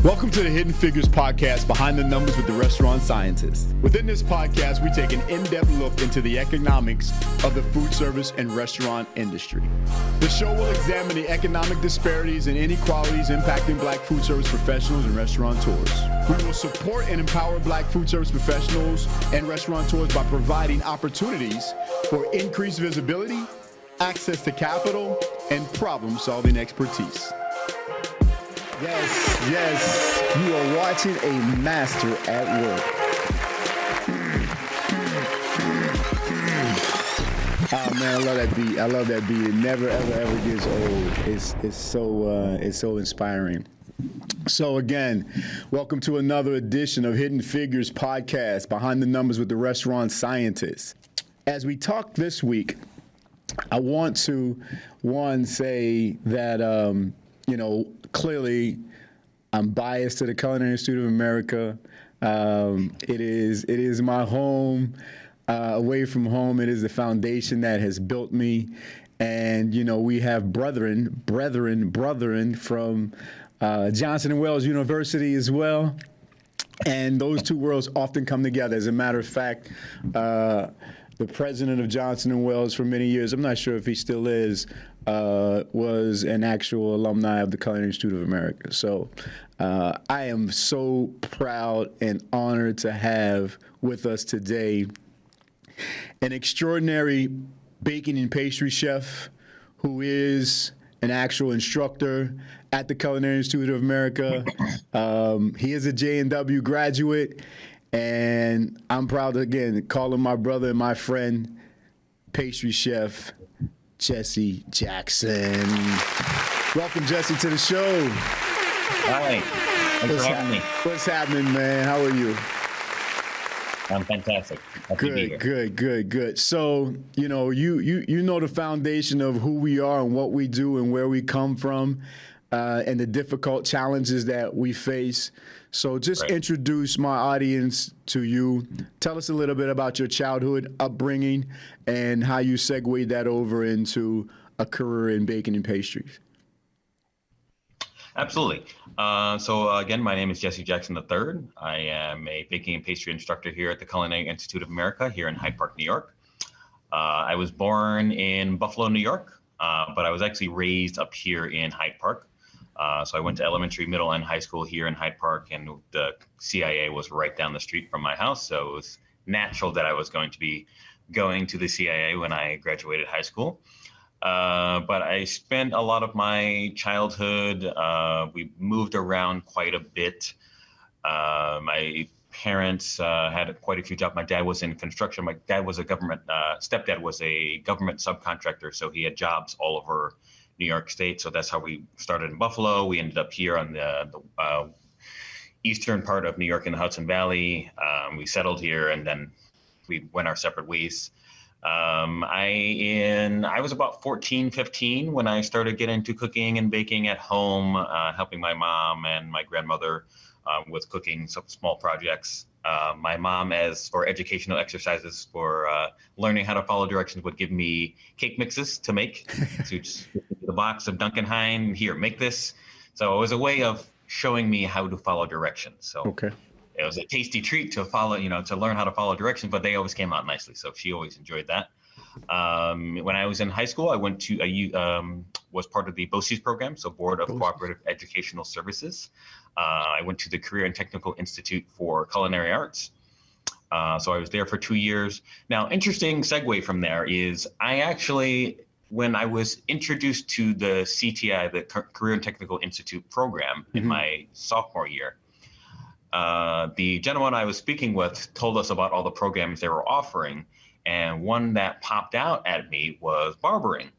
Welcome to the Hidden Figures podcast, Behind the Numbers with the Restaurant Scientist. Within this podcast, we take an in-depth look into the economics of the food service and restaurant industry. The show will examine the economic disparities and inequalities impacting Black food service professionals and restaurateurs. We will support and empower Black food service professionals and restaurateurs by providing opportunities for increased visibility, access to capital, and problem-solving expertise. Yes, you are watching a master at work. Oh man, I love that beat. It never ever gets old. It's so inspiring. So again, welcome to another edition of Hidden Figures podcast, Behind the Numbers with the Restaurant Scientist. As we talk this week, I want to say that clearly, I'm biased to the Culinary Institute of America. It is my home, away from home. It is the foundation that has built me. And, we have brethren from Johnson & Wales University as well. And those two worlds often come together. As a matter of fact, the president of Johnson & Wales for many years, I'm not sure if he still is, was an actual alumni of the Culinary Institute of America. So I am so proud and honored to have with us today an extraordinary baking and pastry chef who is an actual instructor at the Culinary Institute of America. He is a J&W graduate, and I'm proud to, again, call him my brother and my friend, pastry chef Jesse Jackson. Welcome, Jesse, to the show. Hi. Thanks for having me. What's happening, man? How are you? I'm fantastic. Happy to be here. Good. So, you know the foundation of who we are and what we do and where we come from, and the difficult challenges that we face. So just introduce my audience to you. Tell us a little bit about your childhood upbringing and how you segued that over into a career in baking and pastries. Absolutely. So again, my name is Jesse Jackson III. I am a baking and pastry instructor here at the Culinary Institute of America here in Hyde Park, New York. I was born in Buffalo, New York, but I was actually raised up here in Hyde Park. So I went to elementary, middle, and high school here in Hyde Park, and the CIA was right down the street from my house. So it was natural that I was going to be going to the CIA when I graduated high school. But I spent a lot of my childhood, we moved around quite a bit. My parents had quite a few jobs. My dad was in construction. My dad was a stepdad was a government subcontractor, so he had jobs all over New York State. So that's how we started in Buffalo. We ended up here on the eastern part of New York in the Hudson Valley. We settled here, and then we went our separate ways. I was about 14, 15 when I started getting into cooking and baking at home, helping my mom and my grandmother with cooking some small projects. My mom, as for educational exercises for learning how to follow directions, would give me cake mixes to make. So just the box of Duncan Hine, here, make this. So it was a way of showing me how to follow directions. So it was a tasty treat to follow, to learn how to follow directions, but they always came out nicely. So she always enjoyed that. When I was in high school, I went to was part of the BOCES program, so Board of Cooperative Educational Services. I went to the Career and Technical Institute for Culinary Arts. So I was there for 2 years. Now, interesting segue from there is I actually, when I was introduced to the CTI, the Career and Technical Institute program in my sophomore year, the gentleman I was speaking with told us about all the programs they were offering, and one that popped out at me was barbering.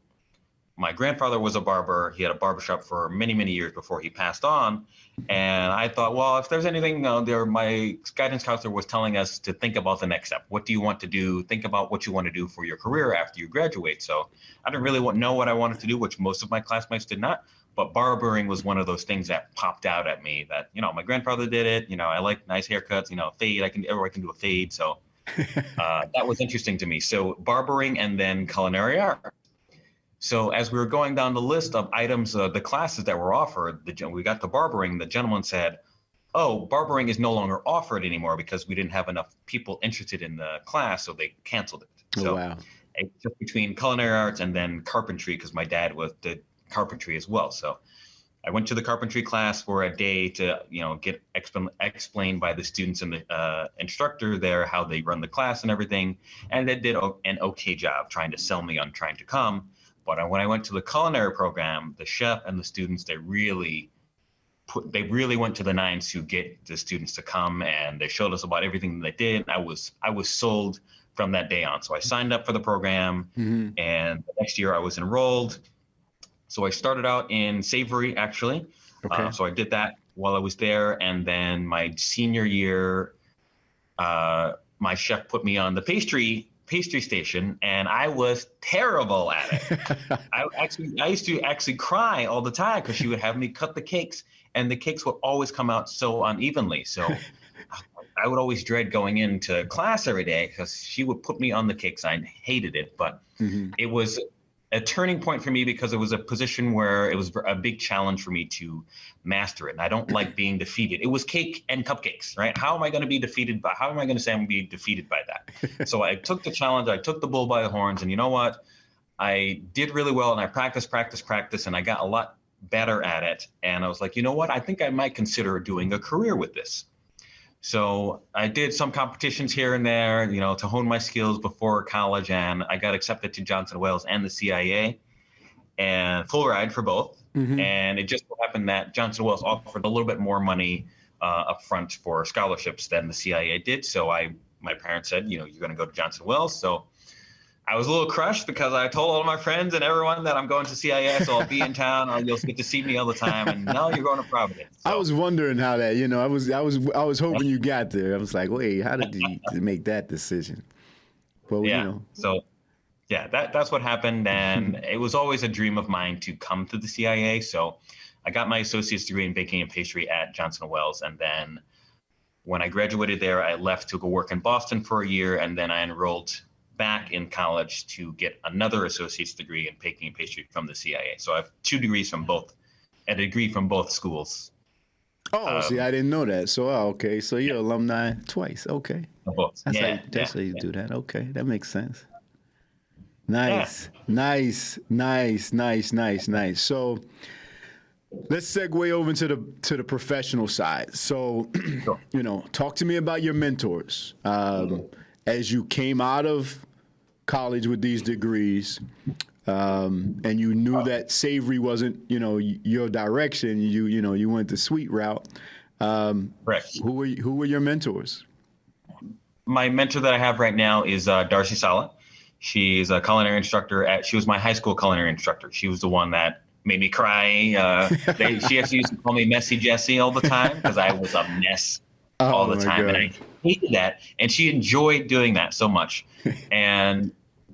My grandfather was a barber. He had a barbershop for many, many years before he passed on. And I thought, well, if there's anything my guidance counselor was telling us to think about the next step. What do you want to do? Think about what you want to do for your career after you graduate. So I didn't really know what I wanted to do, which most of my classmates did not. But barbering was one of those things that popped out at me that, my grandfather did it. I like nice haircuts, fade. I can do a fade. So that was interesting to me. So barbering and then culinary art. So as we were going down the list of items, the classes that were offered, we got to barbering, the gentleman said, oh, barbering is no longer offered anymore because we didn't have enough people interested in the class, so they canceled it. Oh, So wow. I took between culinary arts and then carpentry because my dad did carpentry as well. So I went to the carpentry class for a day to, get explained by the students and the instructor there how they run the class and everything. And they did an okay job trying to sell me on trying to come. But when I went to the culinary program, the chef and the students, they really went to the nines to get the students to come, and they showed us about everything that they did. I was sold from that day on. So I signed up for the program, and the next year I was enrolled. So I started out in savory, actually. Okay. So I did that while I was there. And then my senior year, my chef put me on the pastry station, and I was terrible at it. I used to actually cry all the time because she would have me cut the cakes, and the cakes would always come out so unevenly. So I would always dread going into class every day because she would put me on the cakes. I hated it, but it was a turning point for me because it was a position where it was a big challenge for me to master it. And I don't like being defeated. It was cake and cupcakes, right? How am I going to be defeated by, how am I going to say I'm going to be defeated by that? So I took the challenge, I took the bull by the horns, and you know what? I did really well, and I practiced, and I got a lot better at it. And I was like, you know what? I think I might consider doing a career with this. So I did some competitions here and there, to hone my skills before college, and I got accepted to Johnson & Wales and the CIA, and full ride for both. And it just so happened that Johnson & Wales offered a little bit more money up front for scholarships than the CIA did. So my parents said, you're going to go to Johnson & Wales. So I was a little crushed because I told all my friends and everyone that I'm going to CIS, so I'll be in town. You'll get to see me all the time. And now you're going to Providence. So. I was wondering how that, I was hoping you got there. I was like, wait, how did you make that decision? Well, yeah. So, yeah, that's what happened. And it was always a dream of mine to come to the CIA. So I got my associate's degree in baking and pastry at Johnson & Wales. And then when I graduated there, I left to go work in Boston for a year. And then I enrolled back in college to get another associate's degree in baking and pastry from the CIA. So I have two degrees from both, a degree from both schools. Oh, see, I didn't know that. So, okay. So you're alumni twice. Okay. Both. That's how you do that. Okay. That makes sense. Nice. Nice. So let's segue over to the professional side. So, talk to me about your mentors. As you came out of college with these degrees, and you knew that savory wasn't, your direction, you went the sweet route. Correct. Who were your mentors? My mentor that I have right now is Darcy Sala. She's a culinary instructor she was my high school culinary instructor. She was the one that made me cry. She actually used to call me Messy Jessie all the time because I was a mess all the time. God. And I hated that. And she enjoyed doing that so much. And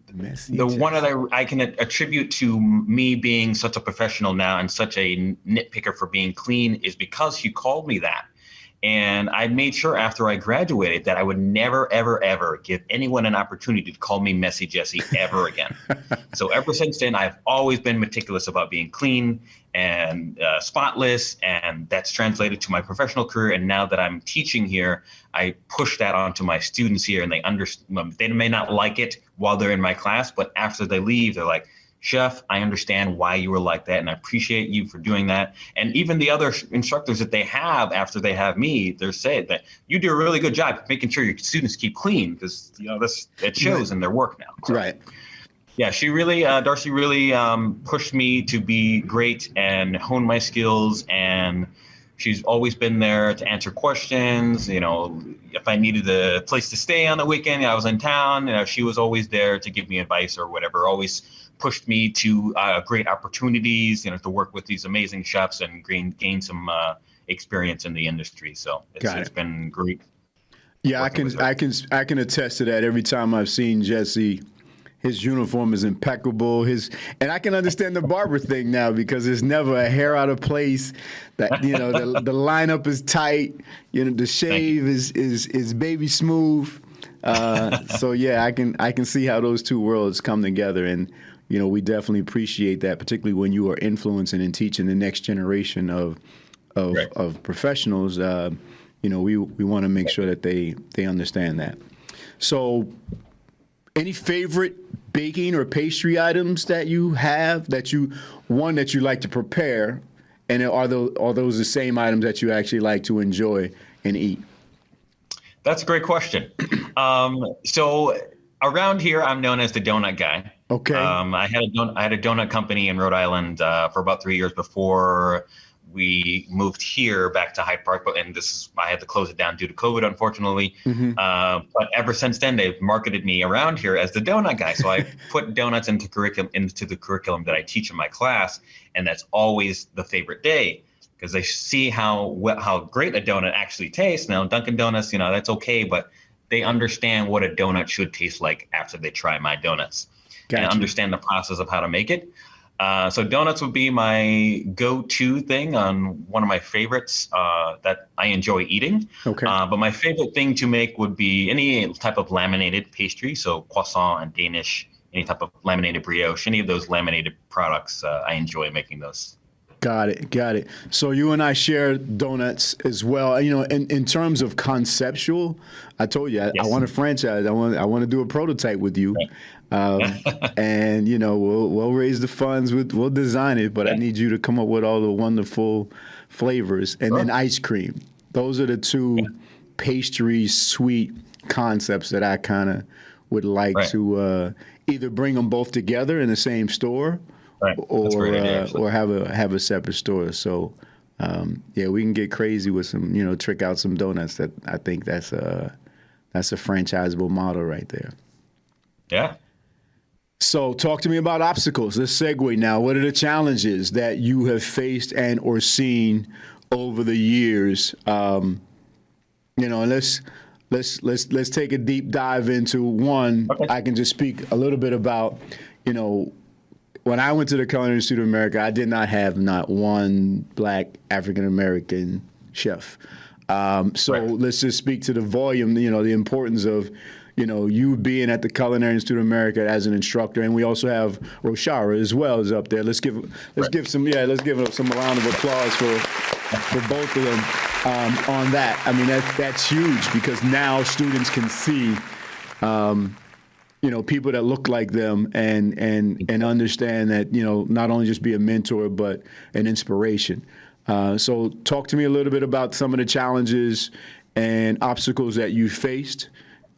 the one that I can attribute to me being such a professional now and such a nitpicker for being clean is because she called me that. And I made sure after I graduated that I would never, ever, ever give anyone an opportunity to call me Messy Jessie ever again. So ever since then, I've always been meticulous about being clean and spotless, and that's translated to my professional career. And now that I'm teaching here, I push that onto my students here, and they may not like it while they're in my class, but after they leave, they're like, Chef, I understand why you were like that, and I appreciate you for doing that. And even the other instructors that they have after they have me, they're saying that you do a really good job making sure your students keep clean because it shows in their work now. So, right. Yeah, Darcy really pushed me to be great and hone my skills, and she's always been there to answer questions. If I needed a place to stay on the weekend, I was in town. She was always there to give me advice or whatever. Always pushed me to great opportunities, to work with these amazing chefs and gain some experience in the industry. So it's been great. Yeah, I can attest to that. Every time I've seen Jesse, his uniform is impeccable. And I can understand the barber thing now because there's never a hair out of place. That the lineup is tight. The shave is baby smooth. So yeah, I can see how those two worlds come together, and we definitely appreciate that, particularly when you are influencing and teaching the next generation of Right. of professionals, we want to make sure that they understand that. So, any favorite baking or pastry items that you have that you like to prepare, and are those the same items that you actually like to enjoy and eat? That's a great question. So around here, I'm known as the donut guy. Okay. I had a donut company in Rhode Island for about 3 years before we moved here back to Hyde Park, and I had to close it down due to COVID, unfortunately. But ever since then, they've marketed me around here as the donut guy. So I put donuts into the curriculum that I teach in my class, and that's always the favorite day because they see how great a donut actually tastes. Now, Dunkin' Donuts, that's okay, but they understand what a donut should taste like after they try my donuts and understand the process of how to make it. So donuts would be my go-to thing on one of my favorites that I enjoy eating. Okay. But my favorite thing to make would be any type of laminated pastry, so croissant and Danish, any type of laminated brioche, any of those laminated products. I enjoy making those. Got it. So you and I share donuts as well. In terms of conceptual, I told you I want a franchise. I want to do a prototype with you, and we'll raise the funds. We'll design it, but I need you to come up with all the wonderful flavors, and then ice cream. Those are the two pastry sweet concepts that I kind of would like to either bring them both together in the same store. Right. Or have a separate store. So we can get crazy with some, trick out some donuts. That I think that's a franchisable model right there. Yeah. So talk to me about obstacles. Let's segue now. What are the challenges that you have faced and or seen over the years? Let's take a deep dive into one. Okay. I can just speak a little bit about, when I went to the Culinary Institute of America, I did not have not one black African-American chef. Let's just speak to the volume, the importance of, you being at the Culinary Institute of America as an instructor. And we also have Roshara as well is up there. Let's give some round of applause for both of them on that. I mean, that's huge because now students can see people that look like them and understand that, not only just be a mentor, but an inspiration. So talk to me a little bit about some of the challenges and obstacles that you faced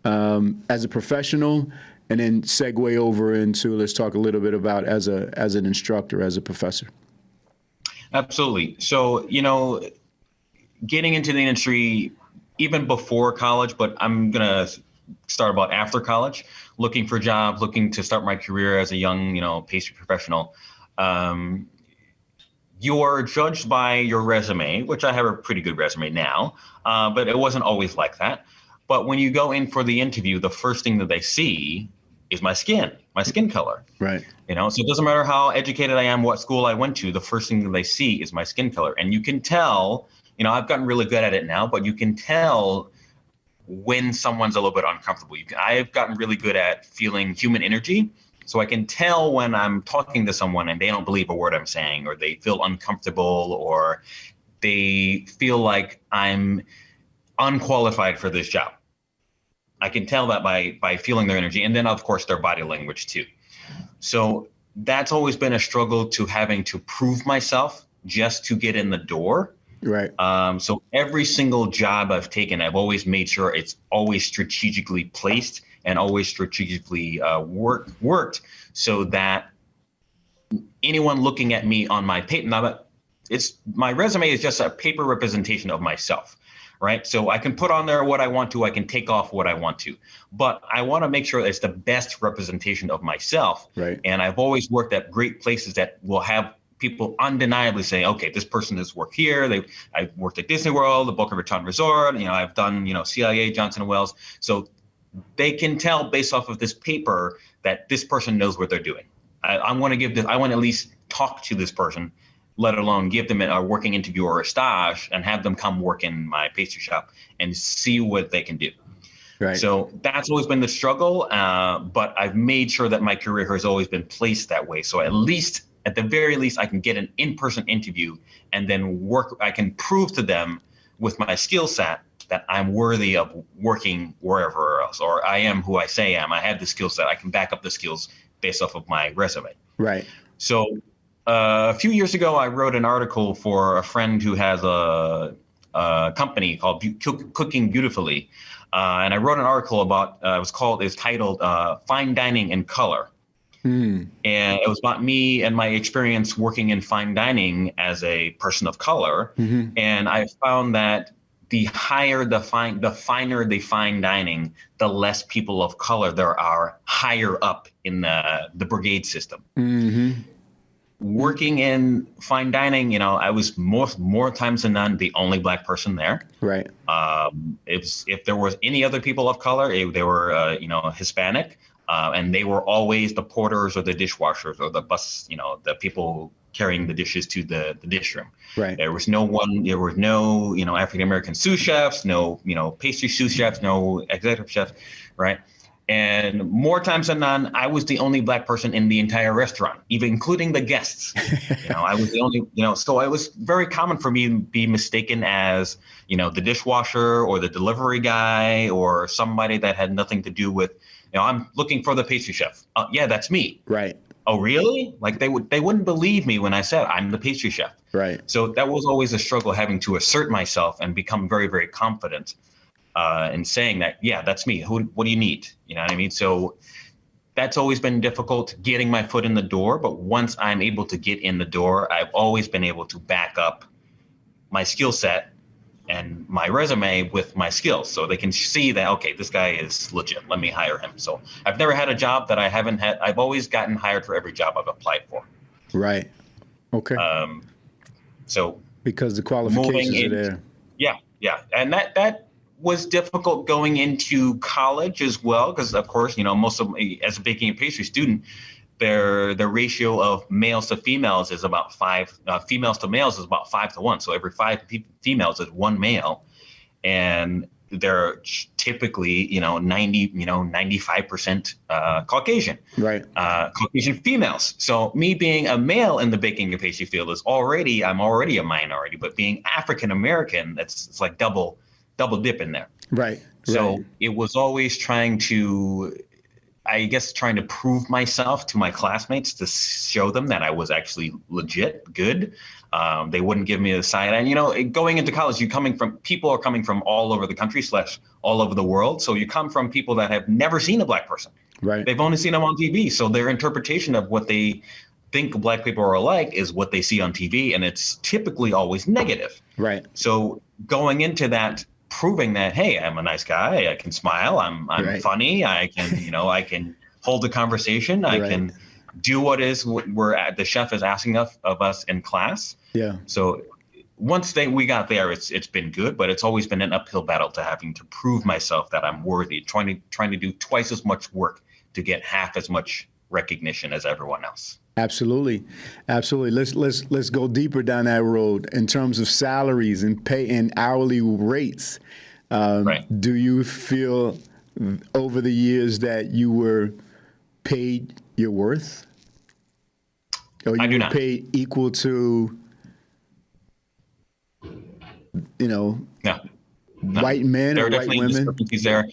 as a professional, and then segue over into, let's talk a little bit about as an instructor, as a professor. Absolutely. So, getting into the industry even before college, but I'm going to start about after college, looking for jobs, looking to start my career as a young, pastry professional. You're judged by your resume, which I have a pretty good resume now, but it wasn't always like that. But when you go in for the interview, the first thing that they see is my skin color. Right. So it doesn't matter how educated I am, what school I went to, the first thing that they see is my skin color. And you can tell, I've gotten really good at it now, but you can tell when someone's a little bit uncomfortable. I've gotten really good at feeling human energy. So I can tell when I'm talking to someone and they don't believe a word I'm saying, or they feel uncomfortable, or they feel like I'm unqualified for this job. I can tell that by feeling their energy. And then, of course, their body language, too. So that's always been a struggle to having to prove myself just to get in the door. Right. So every single job I've taken, I've always made sure it's always strategically placed and always strategically worked so that anyone looking at me on my paper, my resume is just a paper representation of myself, right? So I can put on there what I want to, I can take off what I want to, but I want to make sure it's the best representation of myself. Right. And I've always worked at great places that will have people undeniably say, okay, this person has worked here. I've worked at Disney World, the Boca Raton Resort. I've done, CIA, Johnson & Wales. So they can tell based off of this paper that this person knows what they're doing. I want to at least talk to this person, let alone give them a working interview or a stage and have them come work in my pastry shop and see what they can do. Right. So that's always been the struggle. But I've made sure that my career has always been placed that way. So at least at the very least, I can get an in-person interview and then I can prove to them with my skill set that I'm worthy of working wherever else, or I am who I say I am. I have the skill set. I can back up the skills based off of my resume. Right. So a few years ago, I wrote an article for a friend who has a company called Cooking Beautifully. And I wrote an article about, it's titled Fine Dining in Color. And it was about me and my experience working in fine dining as a person of color. And I found that the finer the fine dining, the less people of color there are higher up in the brigade system. Working in fine dining, I was more times than none the only Black person there. Right. If there was any other people of color, they were Hispanic. And they were always the porters or the dishwashers or the bus, the people carrying the dishes to the dish room. Right. There was no African-American sous chefs, no, pastry sous chefs, no executive chefs, right? And more times than none, I was the only Black person in the entire restaurant, even including the guests. I was the only, so it was very common for me to be mistaken as, the dishwasher or the delivery guy or somebody that had nothing to do with, I'm looking for the pastry chef. Yeah, that's me. Right. Oh, really? Like they wouldn't believe me when I said I'm the pastry chef. Right. So that was always a struggle, having to assert myself and become very, very confident in saying that, yeah, that's me. What do you need? You know what I mean? So that's always been difficult, getting my foot in the door. But once I'm able to get in the door, I've always been able to back up my skill set and my resume with my skills, so they can see that, okay, this guy is legit, let me hire him. So I've never had a job that I haven't had. I've always gotten hired for every job I've applied for. Right. Okay. So because the qualifications are there. Yeah. And that was difficult going into college as well, because of course, most of as a baking and pastry student, their ratio of males to females is about 5. Females to males is about 5 to 1. So every 5 females is 1 male, and they're typically 95% Caucasian. Right. Caucasian females. So me being a male in the baking and pastry field I'm already a minority, but being African American, it's like double dip in there. Right. So it was always trying to prove myself to my classmates to show them that I was actually legit good. They wouldn't give me a side. And, going into college, people are coming from all over the country / all over the world. So you come from people that have never seen a Black person. Right. They've only seen them on TV. So their interpretation of what they think Black people are like is what they see on TV. And it's typically always negative. Right. So going into that, proving that, hey, I'm a nice guy, I can smile, I'm right. funny, I can, I can hold a conversation, I can do what the chef is asking of us in class. Yeah. So once we got there, it's been good, but it's always been an uphill battle to having to prove myself that I'm worthy, trying to do twice as much work to get half as much recognition as everyone else. Absolutely. Let's go deeper down that road in terms of salaries and pay and hourly rates. Right. Do you feel over the years that you were paid your worth? Or you I do were not. paid equal to, No. white men There or are white definitely women? discrepancies there.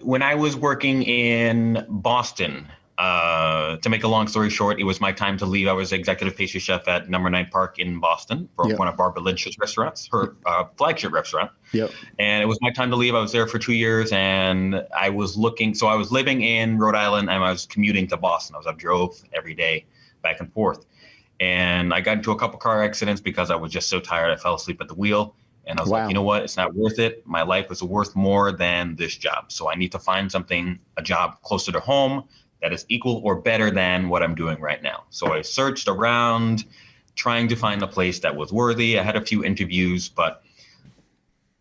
When I was working in Boston, to make a long story short, it was my time to leave. I was executive pastry chef at Number 9 Park in Boston for one of Barbara Lynch's restaurants, her flagship restaurant. Yep. And it was my time to leave. I was there for 2 years, and I was living in Rhode Island, and I was commuting to Boston. I drove every day back and forth. And I got into a couple car accidents because I was just so tired. I fell asleep at the wheel. And I was like, you know what? It's not worth it. My life is worth more than this job. So I need to find a job closer to home that is equal or better than what I'm doing right now. So I searched around, trying to find a place that was worthy. I had a few interviews, but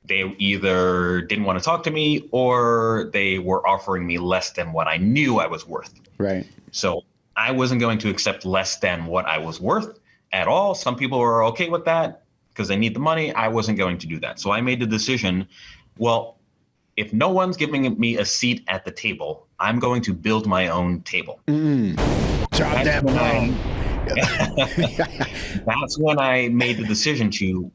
they either didn't want to talk to me or they were offering me less than what I knew I was worth. Right. So I wasn't going to accept less than what I was worth at all. Some people were okay with that because they need the money. I wasn't going to do that. So I made the decision, well, if no one's giving me a seat at the table, I'm going to build my own table. Drop that bomb. That's when I made the decision to,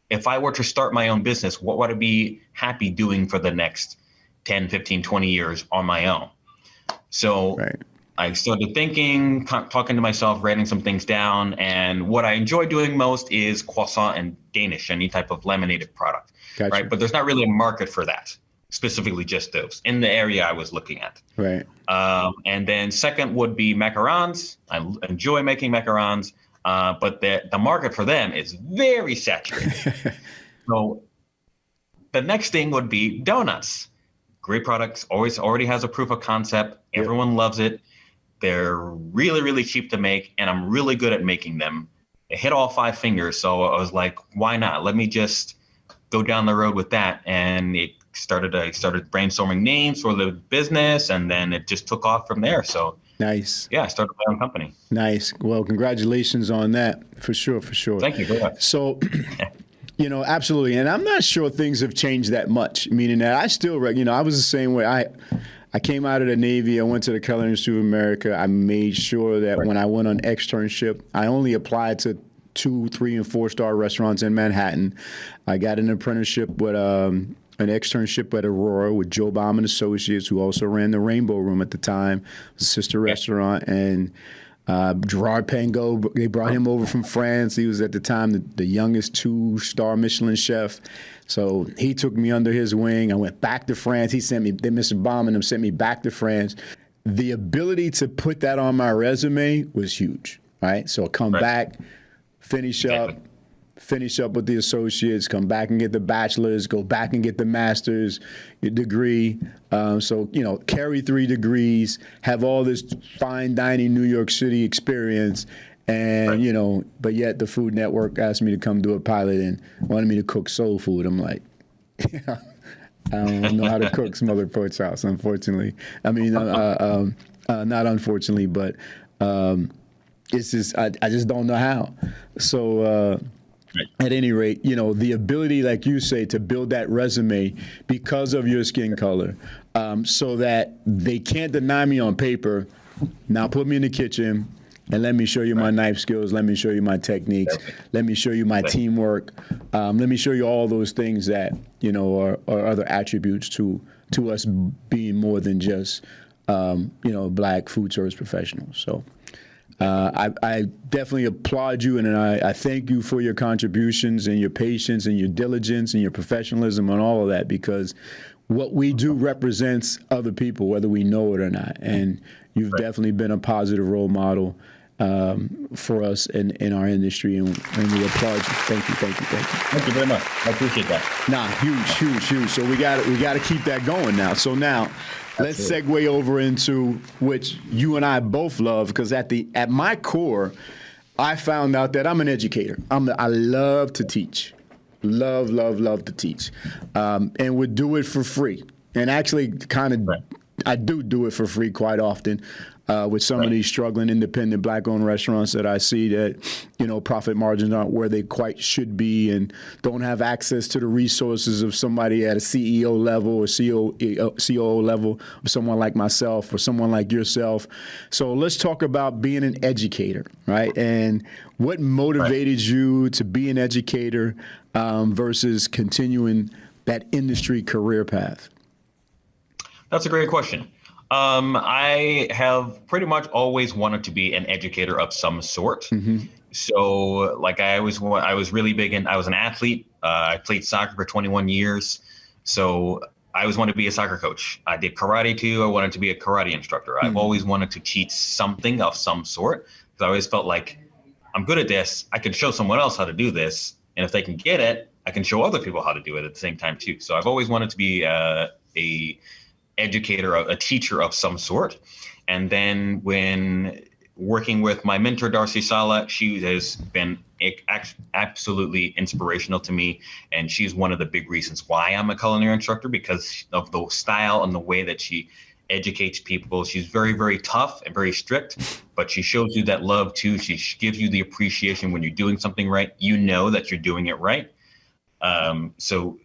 if I were to start my own business, what would I be happy doing for the next 10, 15, 20 years on my own? So Right. I started thinking, talking to myself, writing some things down. And what I enjoy doing most is croissant and Danish, any type of laminated product, Gotcha. right? But there's not really a market for that, specifically just those in the area I was looking at. Right. And then second would be macarons. I enjoy making macarons, but the market for them is very saturated. So the next thing would be donuts. Great products, already has a proof of concept. Yep. Everyone loves it. They're really, really cheap to make, and I'm really good at making them. It hit all 5 fingers, so I was like, why not? Let me just go down the road with that. And I started brainstorming names for the business, and then it just took off from there. So Nice. yeah, I started my own company. Nice. Well, congratulations on that, for sure, for sure. Thank you very much. So, absolutely. And I'm not sure things have changed that much, meaning that I still, I was the same way. I came out of the Navy. I went to the Culinary Institute of America. I made sure that when I went on externship, I only applied to 2, 3, and 4-star restaurants in Manhattan. I got an apprenticeship with an externship at Aurora with Joe Baum and Associates, who also ran the Rainbow Room at the time, a sister restaurant. And Gerard Pangot, they brought him over from France. He was at the time the youngest 2-star Michelin chef. So he took me under his wing. I went back to France. Mr. Baum and them sent me back to France. The ability to put that on my resume was huge, right? So come back, finish up with the associates, come back and get the bachelor's, go back and get the master's degree. So, carry 3 degrees, have all this fine dining New York City experience. And, but yet the Food Network asked me to come do a pilot and wanted me to cook soul food. I'm like, I don't know how to cook Smothered Pork Chops, unfortunately. I mean, not unfortunately, but it's just, I just don't know how. So, at any rate, the ability, like you say, to build that resume because of your skin color, so that they can't deny me on paper. Now put me in the kitchen and let me show you my knife skills. Let me show you my techniques. Let me show you my teamwork. Let me show you all those things that, are other attributes to us being more than just, Black food service professionals. So. I definitely applaud you, and I thank you for your contributions and your patience and your diligence and your professionalism and all of that, because what we do represents other people, whether we know it or not. And you've definitely been a positive role model for us in our industry, and we applaud you. Thank you. Thank you very much. I appreciate that. Huge. So we got to keep that going now. So now. Let's segue over into which you and I both love, because at my core, I found out that I'm an educator. I love to teach, love to teach, and would do it for free. And actually, I do it for free quite often. With some of these struggling independent Black-owned restaurants that I see that, profit margins aren't where they quite should be and don't have access to the resources of somebody at a CEO level or COO level, or someone like myself or someone like yourself. So let's talk about being an educator, right? And what motivated you to be an educator versus continuing that industry career path? That's a great question. I have pretty much always wanted to be an educator of some sort. Mm-hmm. So like I was really big I was an athlete. I played soccer for 21 years. So I always wanted to be a soccer coach. I did karate too. I wanted to be a karate instructor. Mm-hmm. I've always wanted to teach something of some sort, because I always felt like I'm good at this. I can show someone else how to do this. And if they can get it, I can show other people how to do it at the same time too. So I've always wanted to be a educator, a teacher of some sort. And then when working with my mentor, Darcy Sala, she has been absolutely inspirational to me. And she's one of the big reasons why I'm a culinary instructor, because of the style and the way that she educates people. She's very, very tough and very strict, but she shows you that love too. She gives you the appreciation when you're doing something right. You know that you're doing it right. So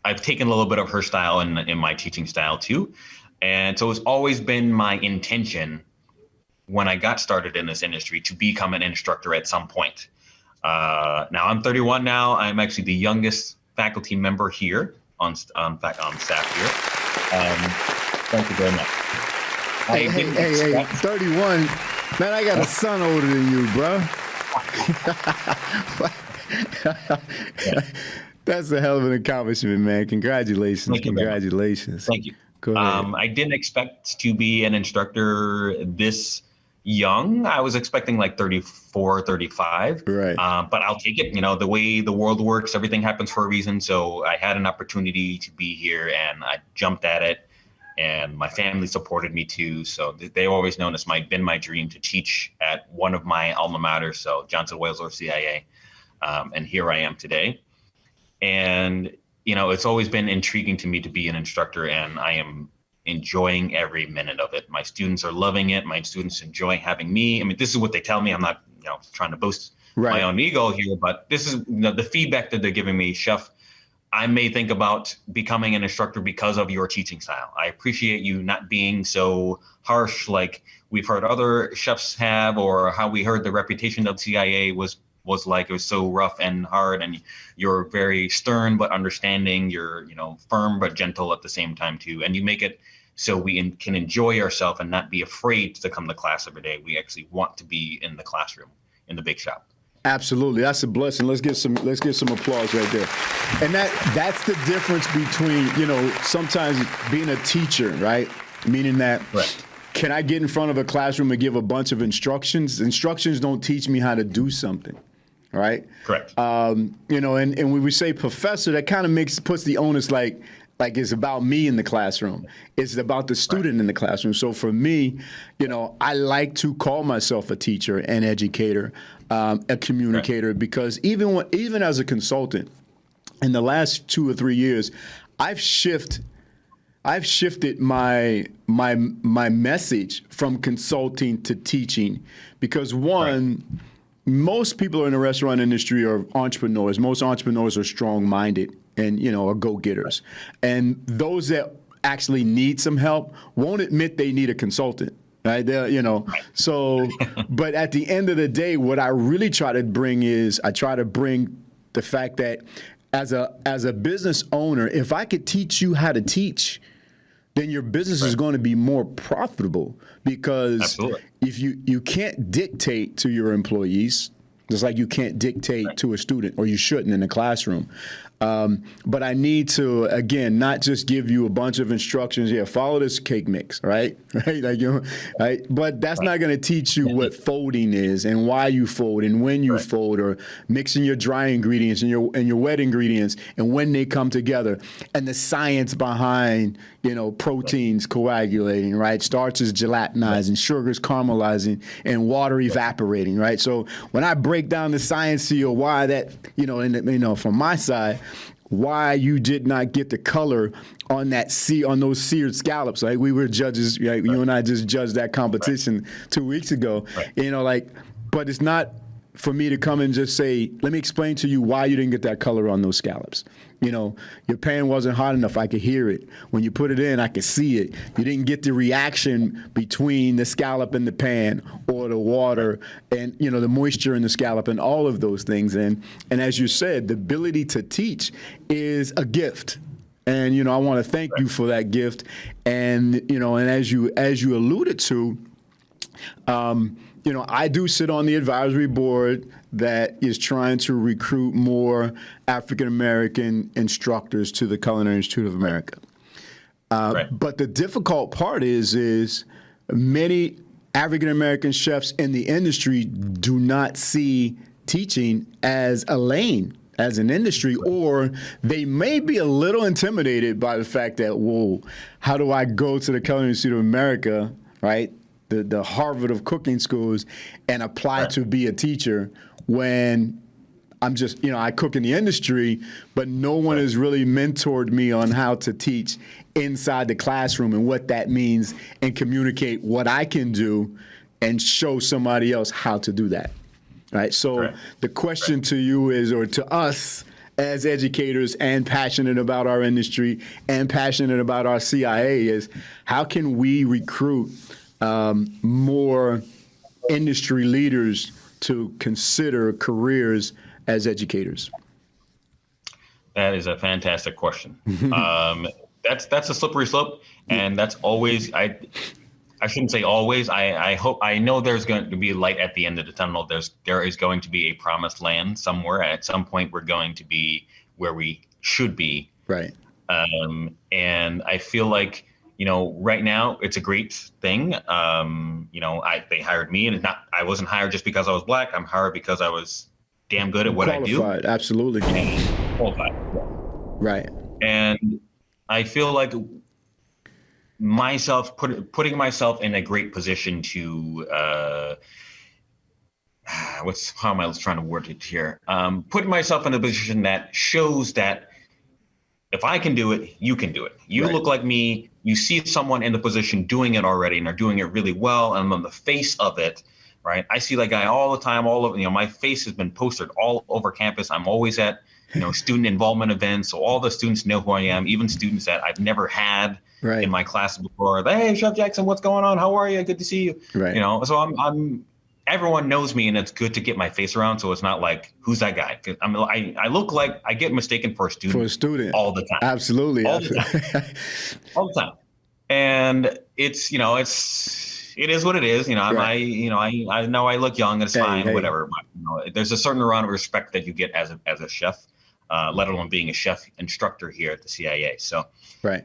I've taken a little bit of her style in my teaching style too. And so it's always been my intention when I got started in this industry to become an instructor at some point. Now I'm 31 now. I'm actually the youngest faculty member here on staff here. Thank you very much. Hey, 31. Man, I got a son older than you, bro. That's a hell of an accomplishment, man. Congratulations. Thank you. Congratulations. Thank you. Go ahead. I didn't expect to be an instructor this young. I was expecting like 34, 35. Right. But I'll take it. You know, the way the world works, everything happens for a reason. So I had an opportunity to be here and I jumped at it. And my family supported me too. So they always known it's been my dream to teach at one of my alma maters, so Johnson Wales or CIA. And here I am today. And, you know, it's always been intriguing to me to be an instructor, and I am enjoying every minute of it. My students are loving it. My students enjoy having me. I mean, this is what they tell me. I'm not, you know, trying to boast my own ego here, but this is, you know, the feedback that they're giving me. Chef, I may think about becoming an instructor because of your teaching style. I appreciate you not being so harsh like we've heard other chefs have, or how we heard the reputation of CIA was like. It was so rough and hard, and you're very stern but understanding. You're, you know, firm but gentle at the same time too. And you make it so we can enjoy ourselves and not be afraid to come to class every day. We actually want to be in the classroom, in the bake shop. Absolutely, that's a blessing. Let's get some applause right there. And that's the difference between, you know, sometimes being a teacher, right? Meaning that, can I get in front of a classroom and give a bunch of instructions? Instructions don't teach me how to do something, right? Correct. You know, and when we say professor, that kind of puts the onus like it's about me in the classroom. It's about the student in the classroom. So for me, you know, I like to call myself a teacher, an educator, a communicator, because even as a consultant, in the last 2 or 3 years, I've shifted my message from consulting to teaching, because most people in the restaurant industry are entrepreneurs. Most entrepreneurs are strong-minded and, you know, are go-getters. And those that actually need some help won't admit they need a consultant. Right there, you know. So, but at the end of the day, what I really try to bring is the fact that as a business owner, if I could teach you how to teach, then your business is going to be more profitable, because if you can't dictate to your employees, just like you can't dictate to a student, or you shouldn't in the classroom. But I need to, again, not just give you a bunch of instructions. Yeah, follow this cake mix, right? Right, like, you know, right. But that's not going to teach you what folding is, and why you fold, and when you fold, or mixing your dry ingredients and your wet ingredients, and when they come together, and the science behind, you know, proteins coagulating, right? Starches gelatinizing, sugars caramelizing, and water evaporating, right? So when I break down the science to you, why that, you know, and you know, from my side, why you did not get the color on those seared scallops. Like, we were judges, right? You and I just judged that competition 2 weeks ago. You know, like, but it's not for me to come and just say, let me explain to you why you didn't get that color on those scallops. You know, your pan wasn't hot enough. I could hear it. When you put it in, I could see it. You didn't get the reaction between the scallop in the pan, or the water, and, you know, the moisture in the scallop, and all of those things. And as you said, the ability to teach is a gift. And, you know, I want to thank you for that gift. And, you know, and as you alluded to, you know, I do sit on the advisory board that is trying to recruit more African-American instructors to the Culinary Institute of America. But the difficult part is many African-American chefs in the industry do not see teaching as a lane, as an industry, or they may be a little intimidated by the fact that, whoa, how do I go to the Culinary Institute of America, right? The Harvard of cooking schools, and apply to be a teacher, when I'm just, you know, I cook in the industry, but no one has really mentored me on how to teach inside the classroom, and what that means, and communicate what I can do and show somebody else how to do that, right? So the question to you is, or to us as educators and passionate about our industry and passionate about our CIA, is how can we recruit more industry leaders to consider careers as educators? That is a fantastic question. That's a slippery slope, and that's always I shouldn't say always. I know there's going to be light at the end of the tunnel. There is going to be a promised land somewhere. At some point, we're going to be where we should be. Right. And I feel like, right now it's a great thing. They hired me, and I wasn't hired just because I was Black. I'm hired because I was damn good at what Qualified, I do. absolutely. And qualified. Right. And I feel like putting myself in a great position to how am I trying to word it here? Putting myself in a position that shows that if I can do it, you can do it. You Right. look like me. You see someone in the position doing it already, and they're doing it really well. And I'm on the face of it, right? I see that guy all the time. All over, my face has been posted all over campus. I'm always at, student involvement events. So all the students know who I am, even students that I've never had Right. in my class before. Hey, Chef Jackson, what's going on? How are you? Good to see you. Right. So I'm everyone knows me, and it's good to get my face around. So it's not like, who's that guy? 'Cause I look like I get mistaken for a student. All the time. Absolutely. All the time. All the time. And it is what it is. I know I look young, it's fine, whatever. But there's a certain amount of respect that you get as a chef, let alone being a chef instructor here at the CIA. So right.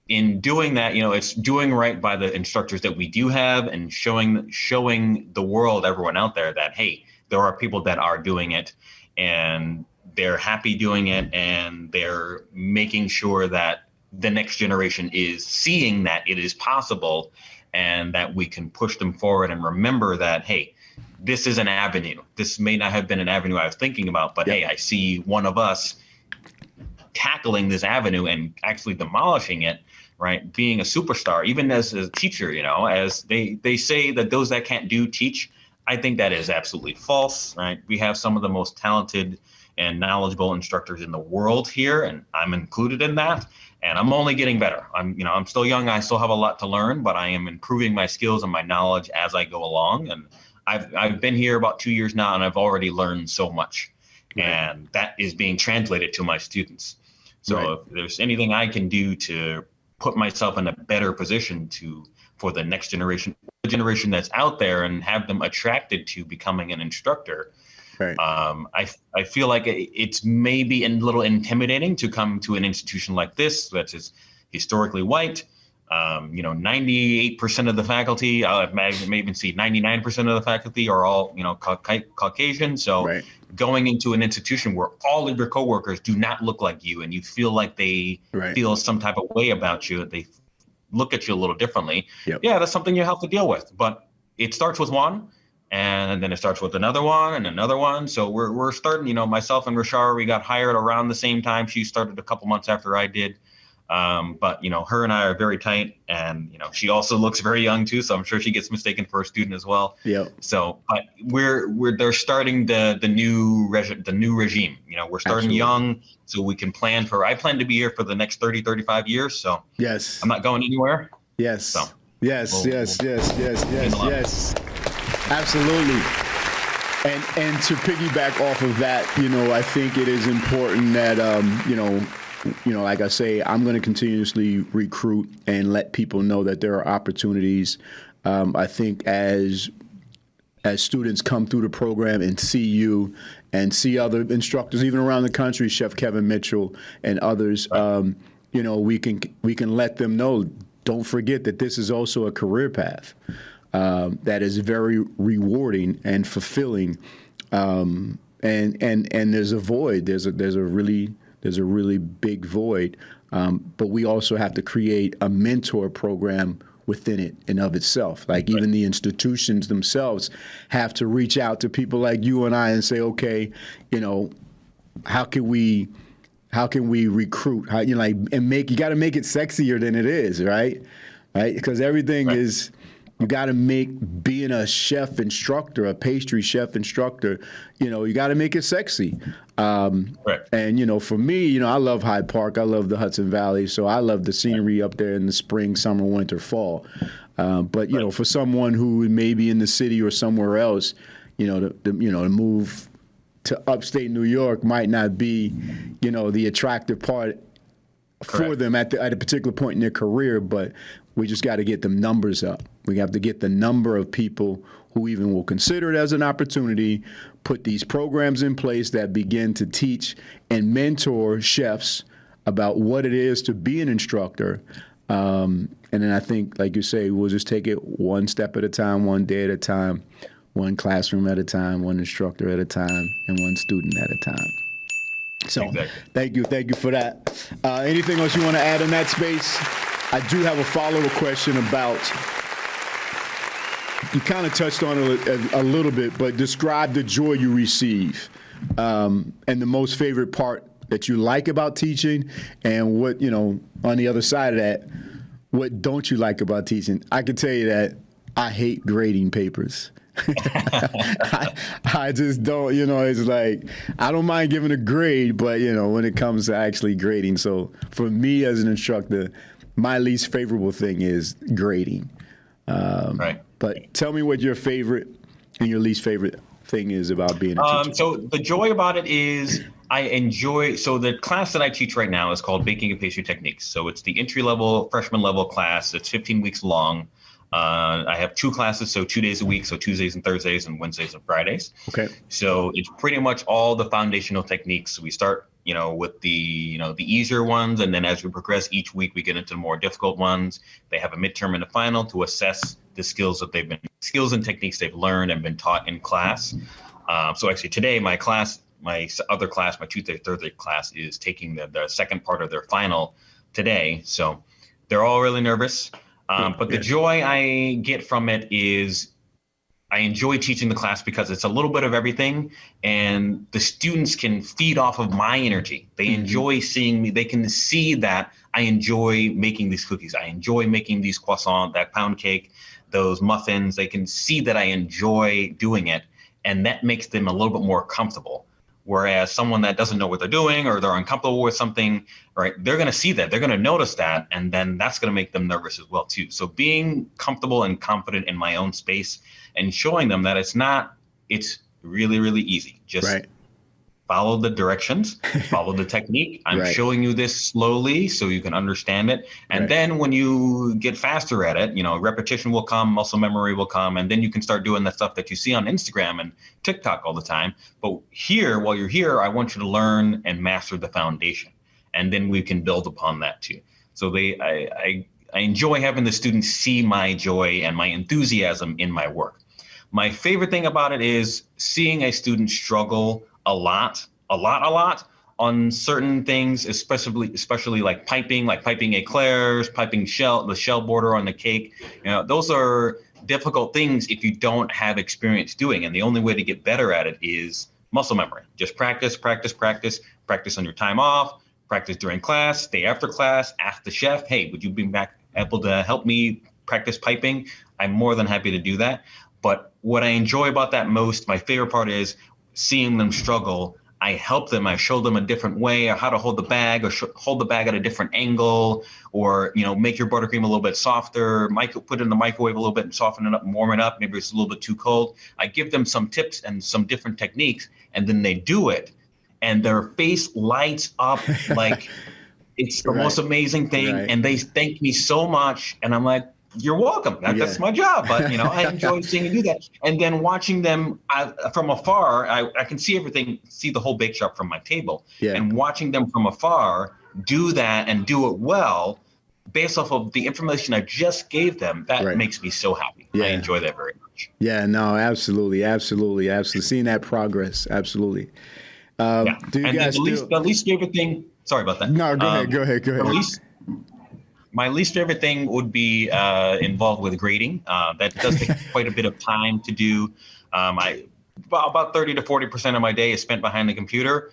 In doing that, it's doing right by the instructors that we do have, and showing the world, everyone out there, that, hey, there are people that are doing it, and they're happy doing it, and they're making sure that the next generation is seeing that it is possible, and that we can push them forward and remember that, hey, this is an avenue. This may not have been an avenue I was thinking about, but hey, I see one of us tackling this avenue and actually demolishing it, right? Being a superstar, even as a teacher, as they say that those that can't teach. I think that is absolutely false, right? We have some of the most talented and knowledgeable instructors in the world here, and I'm included in that. And I'm only getting better. I'm still young. I still have a lot to learn, but I am improving my skills and my knowledge as I go along. And I've been here about 2 years now, and I've already learned so much. Right. And that is being translated to my students. So if there's anything I can do to put myself in a better position for the next generation, the generation that's out there, and have them attracted to becoming an instructor. Right. I feel like it's maybe a little intimidating to come to an institution like this that is historically white. 98% of the faculty, I may even see 99% of the faculty are all, Caucasian. So going into an institution where all of your coworkers do not look like you, and you feel like they feel some type of way about you, they look at you a little differently. Yep. Yeah, that's something you have to deal with. But it starts with one, and then it starts with another one and another one. So we're starting, myself and Rashar, we got hired around the same time. She started a couple months after I did. But her and I are very tight, and she also looks very young too, so I'm sure she gets mistaken for a student as well. Yeah. So, but they're starting the new regime. We're starting young, so we can plan for. I plan to be here for the next 30-35 years. So yes, I'm not going anywhere. Yes. So yes. Absolutely. And to piggyback off of that, I think it is important that like I say, I'm going to continuously recruit and let people know that there are opportunities. I think as students come through the program and see you and see other instructors, even around the country, Chef Kevin Mitchell and others, we can let them know. Don't forget that this is also a career path that is very rewarding and fulfilling. And there's a void. There's a really big void, but we also have to create a mentor program within it and of itself. Like even the institutions themselves have to reach out to people like you and I and say, okay, how can we recruit? You got to make it sexier than it is, right? Because everything is. You got to make being a chef instructor, a pastry chef instructor, you got to make it sexy. And, for me, I love Hyde Park. I love the Hudson Valley. So I love the scenery up there in the spring, summer, winter, fall. But for someone who may be in the city or somewhere else, to move to upstate New York might not be, the attractive part for them at a particular point in their career. But we just got to get the numbers up. We have to get the number of people who even will consider it as an opportunity, put these programs in place that begin to teach and mentor chefs about what it is to be an instructor. And then I think, like you say, we'll just take it one step at a time, one day at a time, one classroom at a time, one instructor at a time, and one student at a time. So Thank you for that. Anything else you want to add in that space? I do have a follow-up question about, you kind of touched on it a little bit, but describe the joy you receive and the most favorite part that you like about teaching, and what, on the other side of that, what don't you like about teaching? I can tell you that I hate grading papers. I just don't, it's like, I don't mind giving a grade, but, when it comes to actually grading. So for me as an instructor, my least favorable thing is grading. Right. But tell me what your favorite and your least favorite thing is about being a teacher. So the joy about it is so the class that I teach right now is called Baking and Pastry Techniques. So it's the entry-level, freshman-level class. It's 15 weeks long. I have 2 classes, so 2 days a week, so Tuesdays and Thursdays and Wednesdays and Fridays. Okay. So it's pretty much all the foundational techniques. We start, with the easier ones, and then as we progress each week, we get into the more difficult ones. They have a midterm and a final to assess the skills and techniques they've learned and been taught in class. So actually today, my other class, my Tuesday, Thursday class, is taking the second part of their final today. So they're all really nervous. But the joy I get from it is I enjoy teaching the class because it's a little bit of everything, and the students can feed off of my energy. They enjoy seeing me. They can see that I enjoy making these cookies. I enjoy making these croissants, that pound cake, those muffins. They can see that I enjoy doing it, and that makes them a little bit more comfortable. Whereas someone that doesn't know what they're doing, or they're uncomfortable with something, right, they're going to see that, they're going to notice that, and then that's going to make them nervous as well too. So being comfortable and confident in my own space and showing them that it's really, really easy. Just follow the directions, follow the technique. I'm showing you this slowly so you can understand it. And then when you get faster at it, repetition will come, muscle memory will come, and then you can start doing the stuff that you see on Instagram and TikTok all the time. But while you're here, I want you to learn and master the foundation. And then we can build upon that too. So I enjoy having the students see my joy and my enthusiasm in my work. My favorite thing about it is seeing a student struggle a lot on certain things, especially like piping eclairs, piping the shell border on the cake. Those are difficult things if you don't have experience doing. And the only way to get better at it is muscle memory. Just practice on your time off, practice during class, stay after class, ask the chef, hey, would you be able to help me practice piping? I'm more than happy to do that. But what I enjoy about that most, my favorite part, is seeing them struggle. I help them. I show them a different way, or how to hold the bag, or hold the bag at a different angle, or make your buttercream a little bit softer, put it in the microwave a little bit and soften it up and warm it up. Maybe it's a little bit too cold. I give them some tips and some different techniques, and then they do it, and their face lights up like it's the most amazing thing. And they thank me so much, and I'm like, you're welcome. That's my job. But, I enjoy seeing you do that. And then watching them from afar, I can see the whole bake shop from my table. And watching them from afar do that and do it well, based off of the information I just gave them, that makes me so happy. I enjoy that very much. Yeah, no, absolutely. Seeing that progress, absolutely. Do you guys the least favorite thing, sorry about that. No, go ahead. My least favorite thing would be involved with grading. That does take quite a bit of time to do. About 30 to 40% of my day is spent behind the computer,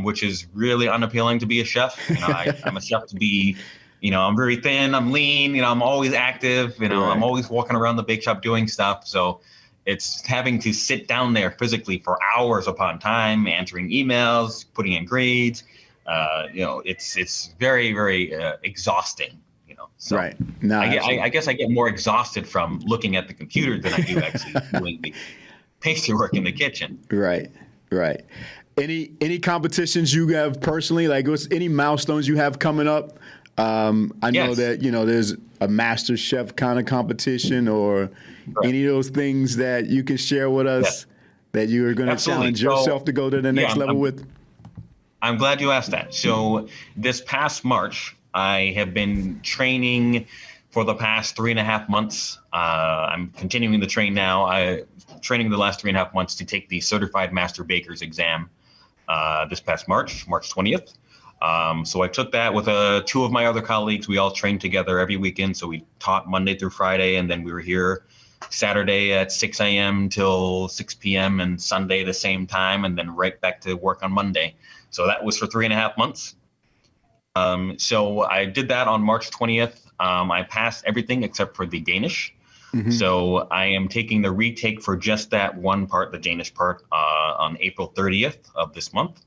which is really unappealing to be a chef. I'm a chef to be, I'm very thin, I'm lean, I'm always active, I'm always walking around the bake shop doing stuff. So it's having to sit down there physically for hours upon time, answering emails, putting in grades. It's very, very exhausting. So Right. No, I guess I get more exhausted from looking at the computer than I do actually doing the pastry work in the kitchen. right. Right. Any competitions you have personally? Like, what's any milestones you have coming up? I know Yes. that there's a Master Chef kind of competition, or any of those things that you can share with us that you are going to Absolutely. challenge yourself to go to the next level with. I'm glad you asked that. So this past March, I have been training for the past 3.5 months. I'm continuing to train now. Training the last 3.5 months to take the Certified Master Baker's exam this past March 20th. So I took that with two of my other colleagues. We all trained together every weekend. So we taught Monday through Friday, and then we were here Saturday at 6 a.m. till 6 p.m. and Sunday the same time, and then right back to work on Monday. So that was for 3.5 months. So I did that on March 20th. I passed everything except for the Danish. Mm-hmm. So I am taking the retake for just that one part, the Danish part, on April 30th of this month.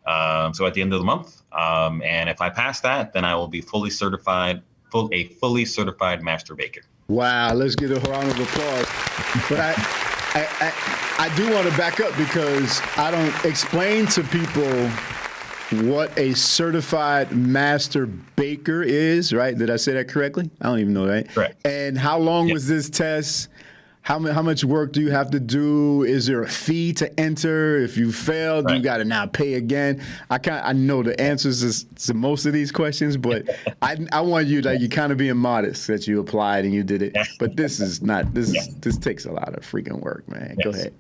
So at the end of the month. And if I pass that, then I will be fully certified master baker. Wow, let's give a round of applause. But I do want to back up, because I don't explain to people what a certified master baker is, right? Did I say that correctly? I don't even know, right? Correct. And how long was this test? How much work do you have to do? Is there a fee to enter? If you failed, you got to now pay again. I know the answers to most of these questions, but I want you, like, you kind of being modest that you applied and you did it. But this takes a lot of freaking work, man. Go ahead.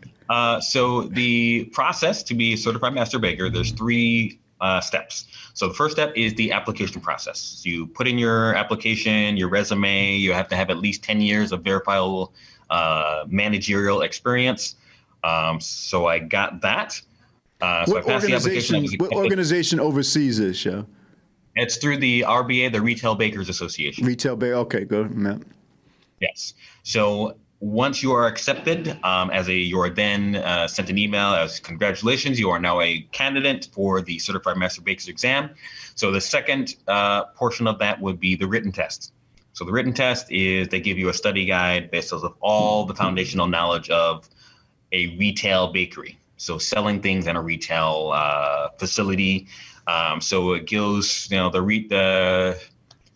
So the process to be a certified master baker, there's 3 steps. So the first step is the application process. So you put in your application, your resume. You have to have at least 10 years of verifiable managerial experience. So I got that. So What I passed the application. What organization oversees this show? It's through the RBA, the Retail Bakers Association. Retail Baker. Okay, go. No. Yes. So once you are accepted, you are then sent an email as congratulations, you are now a candidate for the Certified Master Baker's exam. So the second portion of that would be the written test. So the written test is they give you a study guide based on all the foundational knowledge of a retail bakery. So selling things in a retail facility. So it goes, the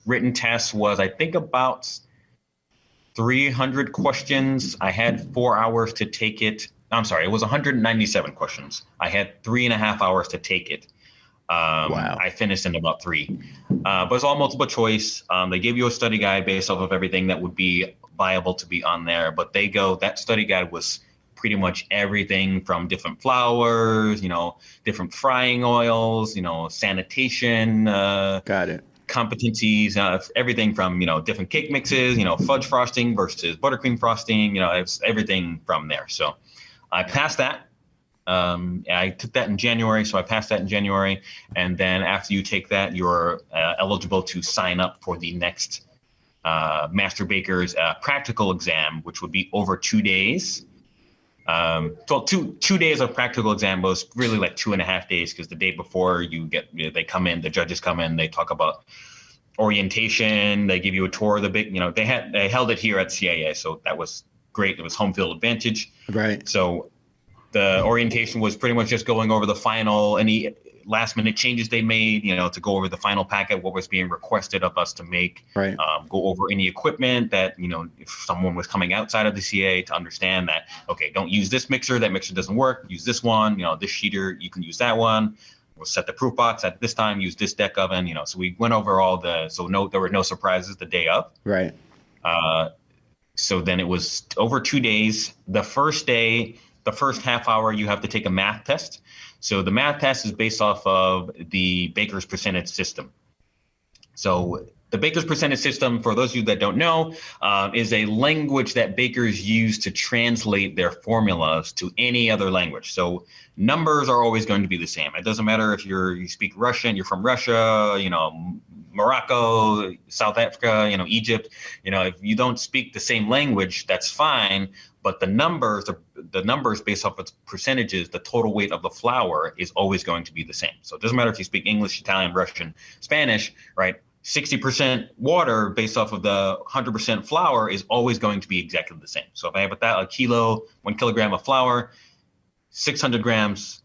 written test was, I think, about 300 questions. I had 4 hours to take it. I'm sorry, it was 197 questions. I had 3.5 hours to take it. Wow. I finished in about 3. But it's all multiple choice. They give you a study guide based off of everything that would be viable to be on there. But that study guide was pretty much everything from different flours, different frying oils, sanitation. Got it. Competencies, everything from, different cake mixes, fudge frosting versus buttercream frosting, it's everything from there. So I passed that. I took that in January, so I passed that in January. And then after you take that, you're eligible to sign up for the next Master Baker's practical exam, which would be over 2 days. So two days of practical exam was really like 2.5 days, because the day before they come in, the judges come in, they talk about orientation, they give you a tour of the big, they held it here at CAA, so that was great. It was home field advantage. Right. So the orientation was pretty much just going over the final, any last minute changes they made, to go over the final packet, what was being requested of us to make, right. Go over any equipment that, if someone was coming outside of the CA, to understand that, okay, don't use this mixer, that mixer doesn't work, use this one, this sheeter, you can use that one. We'll set the proof box at this time, use this deck oven, so we went over all there were no surprises the day of. Right. So then it was over 2 days. The first day, the first half hour, you have to take a math test. So the math test is based off of the Baker's percentage system. So the Baker's percentage system, for those of you that don't know, is a language that bakers use to translate their formulas to any other language. So numbers are always going to be the same. It doesn't matter if you speak Russian, you're from Russia, Morocco, South Africa, Egypt. If you don't speak the same language, that's fine. But the numbers based off its percentages, the total weight of the flour is always going to be the same. So it doesn't matter if you speak English, Italian, Russian, Spanish, right? 60% water based off of the 100% flour is always going to be exactly the same. So if I have a kilo, 1 kilogram of flour, 600 grams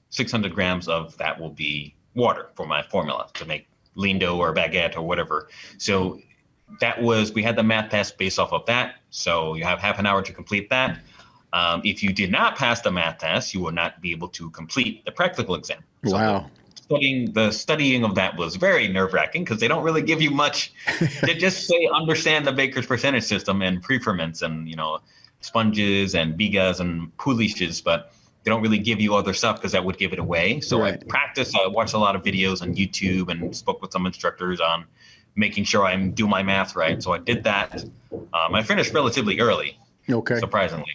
of that will be water for my formula to make lean dough or baguette or whatever. So we had the math test based off of that. So you have half an hour to complete that. If you did not pass the math test, you will not be able to complete the practical exam. So wow. The studying of that was very nerve-wracking because they don't really give you much. They just say understand the baker's percentage system and pre-ferments and sponges and bigas and pouliches, but they don't really give you other stuff because that would give it away. So right. I watched a lot of videos on YouTube and spoke with some instructors on making sure I do my math right. So I did that. I finished relatively early, surprisingly.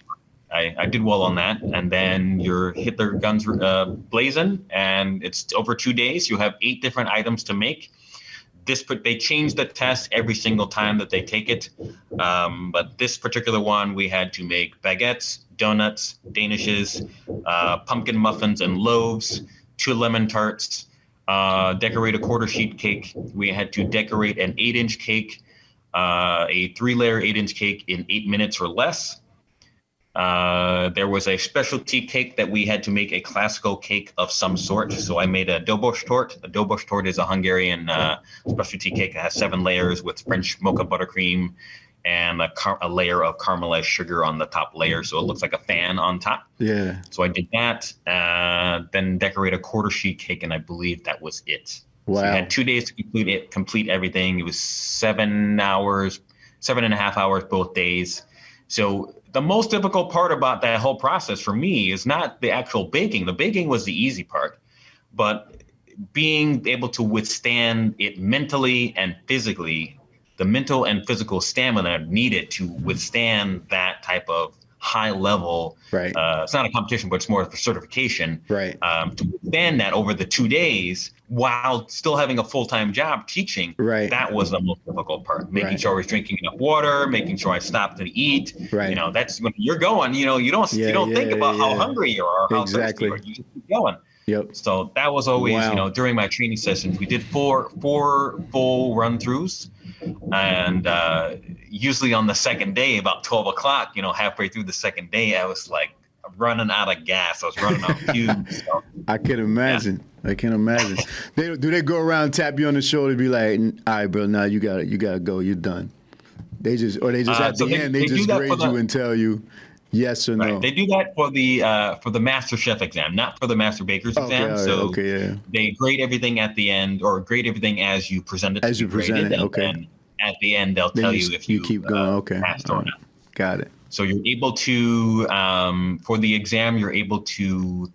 I did well on that, and then you hit the guns blazing, and it's over 2 days. You have 8 different items to make. They change the test every single time that they take it, but this particular one we had to make baguettes, donuts, danishes, pumpkin muffins and loaves, 2 lemon tarts, decorate a quarter sheet cake. We had to decorate an 8-inch cake, a 3-layer 8-inch cake in 8 minutes or less. There was a specialty cake that we had to make a classical cake of some sort. So I made a dobosh tort. A dobosh tort is a Hungarian specialty cake that has 7 layers with French mocha buttercream and a layer of caramelized sugar on the top layer. So it looks like a fan on top. Yeah. So I did that, then decorate a quarter sheet cake, and I believe that was it. Wow. So I had 2 days to complete everything. It was 7.5 hours both days. So the most difficult part about that whole process for me is not the actual baking. The baking was the easy part, but being able to withstand it mentally and physically, the mental and physical stamina needed to withstand that type of high level. Right. It's not a competition, but it's more of a certification. Right. To withstand that over the 2 days while still having a full-time job teaching. Right. That was the most difficult part. Making sure I was drinking enough water, making sure I stopped to eat. Right. That's when you're going. You don't think about how hungry you are or how thirsty you are. You just keep going. Yep. So that was always, during my training sessions, we did four full run-throughs. And usually on the second day, about 12 o'clock, halfway through the second day, I was like running out of gas. I was running out of fumes. So, I can imagine. Yeah. I can imagine. Do they go around and tap you on the shoulder and be like, all right, bro, now you got to go. You're done. They just at the end, they just grade you and tell you yes or no. They do that for the Master Chef exam, not for the Master Baker's exam. They grade everything at the end, or grade everything as you present it. As you present it, okay. And at the end, they'll tell you if you keep going. Passed or not. Got it. So you're able to, for the exam, you're able to,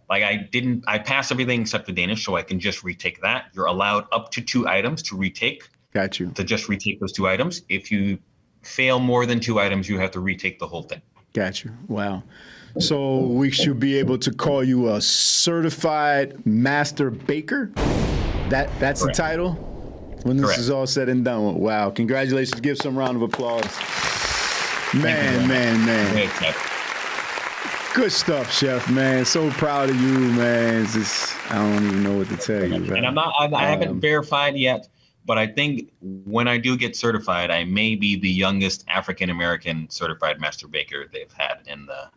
I passed everything except the Danish, so I can just retake that. You're allowed up to 2 items to retake. Got you. To just retake those 2 items. If you fail more than 2 items, you have to retake the whole thing. Got you. Wow. So we should be able to call you a certified master baker? That's the title? When this is all said and done. Wow. Congratulations. Give some round of applause. Man. Good stuff, Chef, man. So proud of you, man. It's just, I don't even know what to tell you. Right? And I haven't verified yet, but I think when I do get certified, I may be the youngest African-American certified master baker they've had in the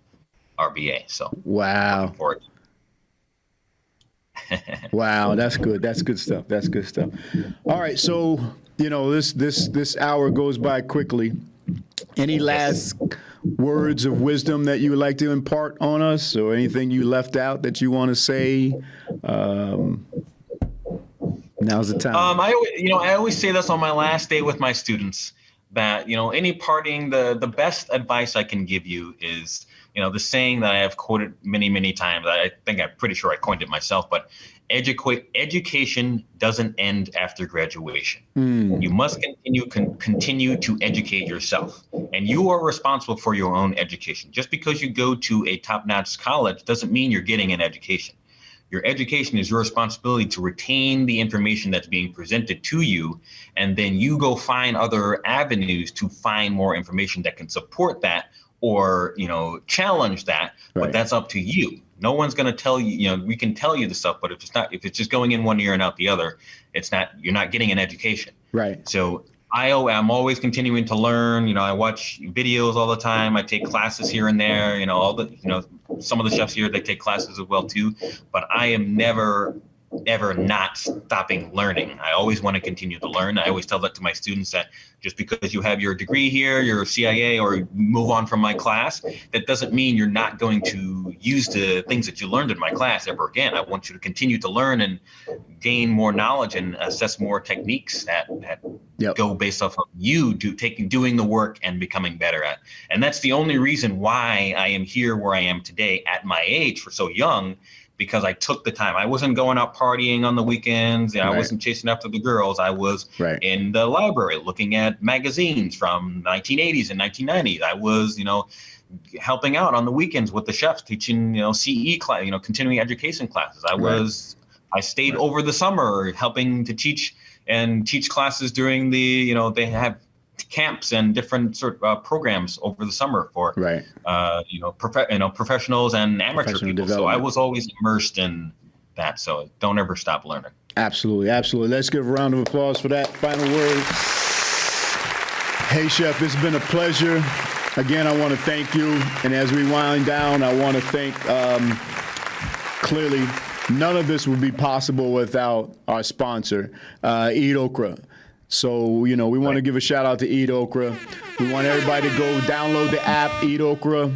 RBA. So wow. Wow, that's good. That's good stuff. That's good stuff. All right, so this hour goes by quickly. Any last words of wisdom that you would like to impart on us, or anything you left out that you want to say? Now's the time. I always say this on my last day with my students, that any parting, the best advice I can give you is the saying that I have quoted many times. I think I'm pretty sure I coined it myself, but education doesn't end after graduation. You must continue to educate yourself, and you are responsible for your own education. Just because you go to a top-notch college doesn't mean you're getting an education. Your education is your responsibility to retain the information that's being presented to you, and then you go find other avenues to find more information that can support that, or, challenge that, but Right. that's up to you. No one's going to tell you, we can tell you the stuff, but if it's just going in one ear and out the other, you're not getting an education. Right. So I'm always continuing to learn. I watch videos all the time. I take classes here and there. Some of the chefs here, they take classes as well too. But I am never, ever not stopping learning. I always want to continue to learn. I always tell that to my students, that just because you have your degree here, your CIA, or move on from my class, that doesn't mean you're not going to use the things that you learned in my class ever again. I want you to continue to learn and gain more knowledge and assess more techniques that Yep. go based off of you doing the work and becoming better at. And that's the only reason why I am here where I am today at my age, for so young, because I took the time. I wasn't going out partying on the weekends. I wasn't chasing after the girls. I was in the library looking at magazines from 1980s and 1990s. I was, helping out on the weekends with the chefs, teaching, CE class, continuing education classes. I stayed over the summer helping to teach classes during the, they have camps and different sort of programs over the summer for professionals and amateur people. So I was always immersed in that. So don't ever stop learning. Absolutely. Let's give a round of applause for that final word. Hey, Chef, it's been a pleasure. Again, I want to thank you. And as we wind down, I want to thank, clearly, none of this would be possible without our sponsor, Eat Okra. So, we want to give a shout out to Eat Okra. We want everybody to go download the app, Eat Okra.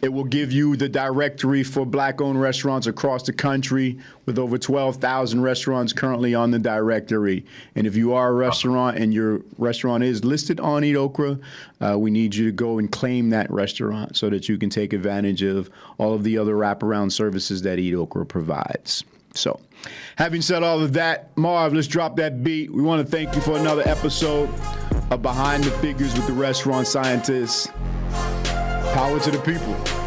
It will give you the directory for Black-owned restaurants across the country, with over 12,000 restaurants currently on the directory. And if you are a restaurant and your restaurant is listed on Eat Okra, we need you to go and claim that restaurant so that you can take advantage of all of the other wraparound services that Eat Okra provides. So, having said all of that, Marv, let's drop that beat. We want to thank you for another episode of Behind the Figures with the Restaurant Scientists. Power to the people.